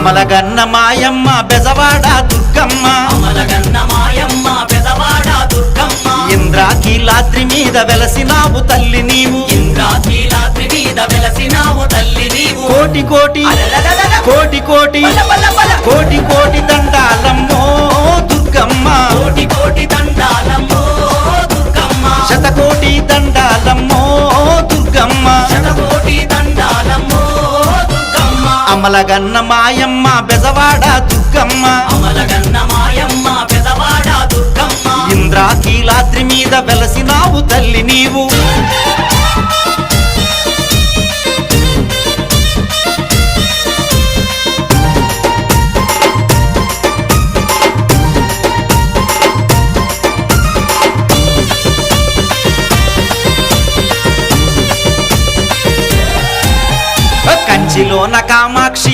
అమలగన్న మాయమ్మ బెజవాడ దుర్గమ్మ అమలగన్న మాయమ్మ బెజవాడ దుర్గమ్మ ఇంద్రాకీలాద్రి మీద వెలసినావు తల్లి నీవు ఇంద్రాకీలాద్రి మీద వెలసినావు తల్లి నీవు కోటి కోటి కోటి కోటి కోటి కోటి దండాలమ్మో దుర్గమ్మ కోటి కోటి దండాలమ్మో దుర్గమ్మ శతకోటి దండాలమ్మో దుర్గమ్మ శతకోటి దండాలమ్మో దుర్గమ్మ అమలగన్న మాయమ్మ బెజవాడ దుర్గమ్మ అమలగన్న మాయమ్మ బెజవాడ దుర్గమ్మ ఇంద్రాకీలాద్రి మీద వెలసినావు తల్లి నీవు కంచిలోన కామాక్షి